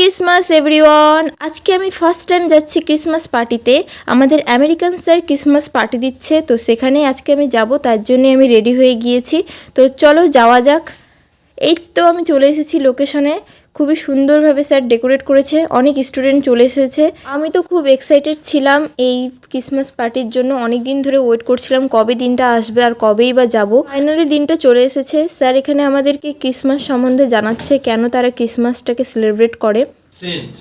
Christmas everyone. আজকে আমি first time যাচ্ছি ক্রিসমাস পার্টিতে। আমাদের আমেরিকান স্যার ক্রিসমাস পার্টি দিচ্ছে, তো সেখানে আজকে আমি যাব, তার জন্য আমি রেডি হয়ে গিয়েছি। তো চলো যাওয়া যাক। এই তো আমি চলে এসেছি লোকেশনে। খুবই সুন্দরভাবে স্যার ডেকোরেট করেছে, অনেক স্টুডেন্ট চলে এসেছে। আমি তো খুব এক্সাইটেড ছিলাম এই ক্রিসমাস পার্টির জন্য। অনেক দিন ধরে ওয়েট করছিলাম কবে দিনটা আসবে আর কবেই বা যাব। ফাইনালি দিনটা চলে এসেছে। স্যার এখানে আমাদেরকে ক্রিসমাস সম্বন্ধে জানাচ্ছে, কেন তারা ক্রিসমাসটাকে সেলিব্রেট করে। Sins.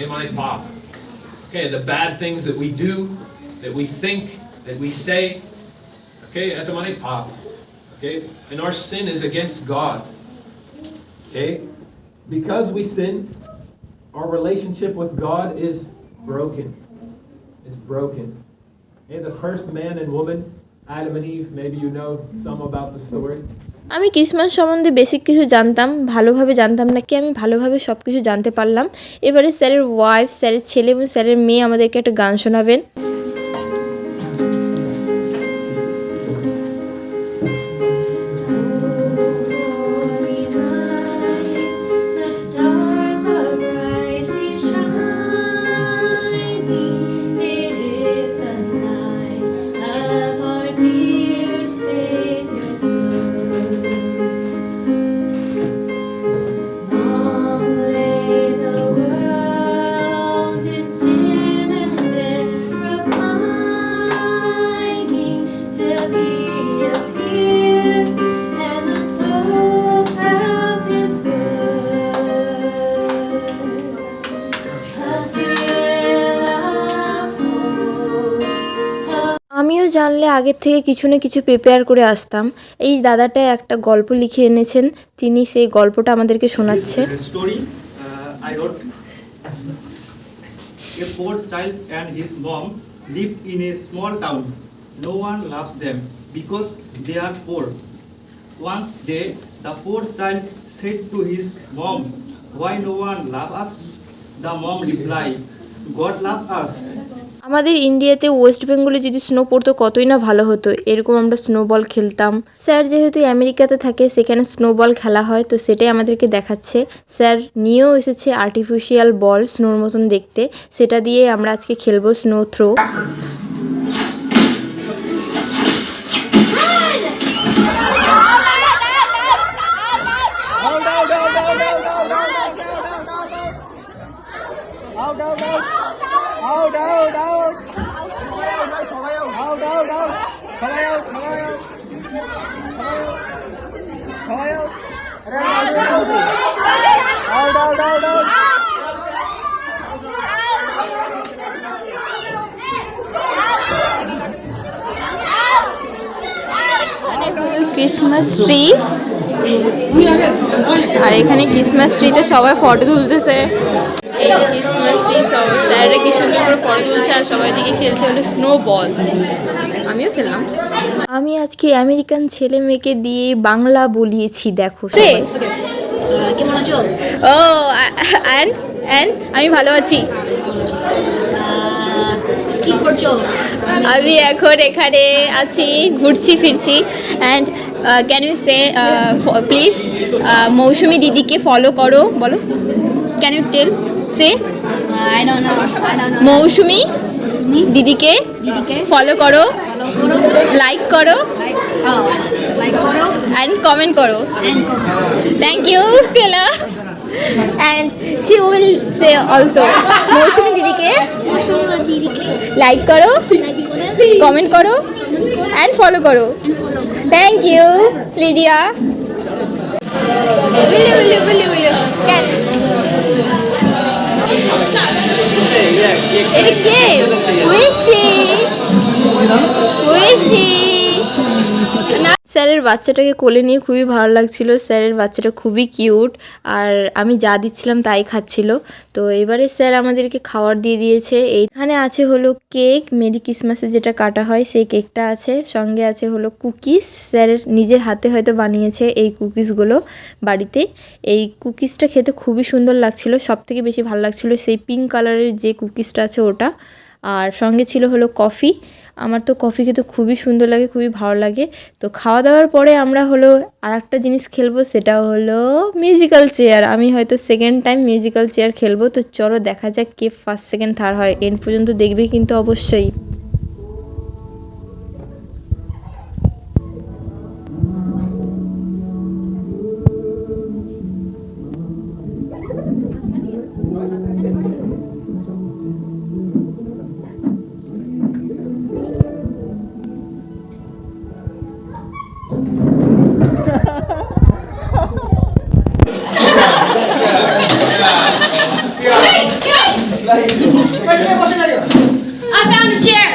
Amen. Pop. Okay, the bad things that we do, that we think, that we say. Okay, atomani pop. Okay, and our sin is against God. Okay, because we sin, our relationship with God is broken. It's broken. Okay, the first man and woman, Adam and Eve. Maybe you know some about the story. আমি Christmas সম্বন্ধে basic কিছু জানতাম, ভালোভাবে জানতাম না কি, আমি ভালোভাবে সব কিছু জানতে পারলাম। এবারে স্যারের ওয়াইফ, স্যারের ছেলে এবং স্যারের মেয়ে আমাদেরকে একটা গান শোনাবেন। আমিও জানলে আগের থেকে কিছু না কিছু প্রিপেয়ার করে আসতাম। এই দাদাটা একটা গল্প লিখে এনেছেন, তিনি সেই গল্পটা আমাদেরকে শোনাচ্ছে। Story I wrote. A poor child and his mom live in a small town. No one loves them because they are poor. Once day, the poor child said to his mom, "Why no one loves us?" The mom replied, "God loves us." আমাদের ইন্ডিয়াতে West বেঙ্গলে যদি snow পড়তো কতই না ভালো হতো, এরকম আমরা স্নোবল খেলতাম। স্যার যেহেতু আমেরিকাতে থাকে, সেখানে স্নোবল খেলা হয়, তো সেটাই আমাদেরকে দেখাচ্ছে। স্যার নিয়েও এসেছে আর্টিফিশিয়াল বল, স্নোর মতন দেখতে, সেটা দিয়ে আমরা আজকে খেলবো স্নো থ্রো। ক্রিসমাস ট্রি, আর এখানে ক্রিসমাস ট্রিতে সবাই ফটো তুলতেছে। এই যে ক্রিসমাস ট্রি, সবাই স্যাররা কি সুন্দর করে ফটো তুলছে আর সবাই দিকে খেলছে হলো স্নো বল। আমিও খেললাম। আমি আজকে আমেরিকান ছেলে মেয়েকে দিয়ে বাংলা বলিয়েছি, দেখো। কেমন আছো? ও অ্যান্ড আমি ভালো আছি। কি করছো? আমি এখন এখানে আছি, ঘুরছি ফিরছি। And can you say please Mousumi দিদিকে ফলো করো, বলো। Can you tell say I don't know. Mousumi দিদিকে ফলো করো, লাইক করো Like করো অ্যান্ড কমেন্ট করো। and comment. Thank you Kayla. And she will say also Mousumi দিদিকে লাইক করো, কমেন্ট করো অ্যান্ড ফলো করো। Thank you Lydia. এটা কে? উইশি। স্যারের বাচ্চাটাকে কোলে নিয়ে খুবই ভালো লাগছিল। স্যারের বাচ্চাটা খুবই কিউট, আর আমি যা দিচ্ছিলাম তাই খাচ্ছিল। তো এবারে স্যার আমাদেরকে খাবার দিয়ে দিয়েছে। এইখানে আছে হলো কেক, মেরি ক্রিসমাসে যেটা কাটা হয় সেই কেকটা আছে, সঙ্গে আছে হলো কুকিজ। স্যারের নিজের হাতে হয়তো বানিয়েছে এই কুকিজগুলো বাড়িতে। এই কুকিজটা খেতে খুবই সুন্দর লাগছিল, সবথেকে বেশি ভালো লাগছিল সেই পিঙ্ক কালারের যে কুকিজটা আছে ওটা। আর সঙ্গে ছিল হলো কফি, আমার তো কফি খেতে খুবই সুন্দর লাগে, খুবই ভালো লাগে। তো খাওয়া দাওয়ার পরে আমরা হলো আর একটা জিনিস খেলবো, সেটা হলো মিউজিক্যাল চেয়ার। আমি হয়তো সেকেন্ড টাইম মিউজিক্যাল চেয়ার খেলবো। তো চলো দেখা যাক কে ফার্স্ট সেকেন্ড থার্ড হয়, এন্ড পর্যন্ত দেখবে কিন্তু অবশ্যই। I found a chair.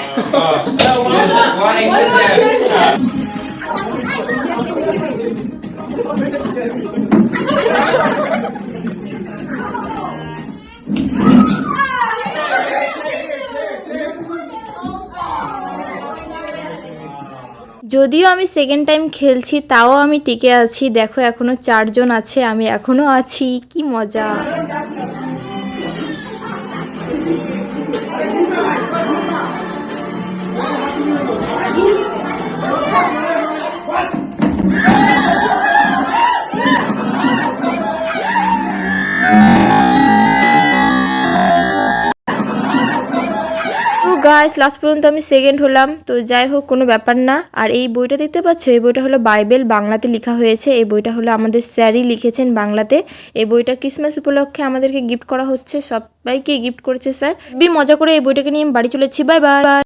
যদিও আমি সেকেন্ড টাইম খেলছি, তাও আমি টিকে আছি। দেখো এখনো 4 জন আছে, আমি এখনো আছি, কি মজা। তো গাইস লাস্ট পর্যন্ত আমি সেকেন্ড হলাম। তো যাই হোক, কোনো ব্যাপার না। আর এই বইটা দেখতে পাচ্ছ, এই বইটা হলো বাইবেল, বাংলাতে লেখা হয়েছে। এই বইটা হলো আমাদের স্যারই লিখেছেন বাংলাতে। এই বইটা ক্রিসমাস উপলক্ষে আমাদেরকে গিফট করা হচ্ছে, সবাইকে গিফট করেছে স্যার। খুবই মজা করে এই বইটাকে নিয়ে আমি বাড়ি চলেছি। Bye bye.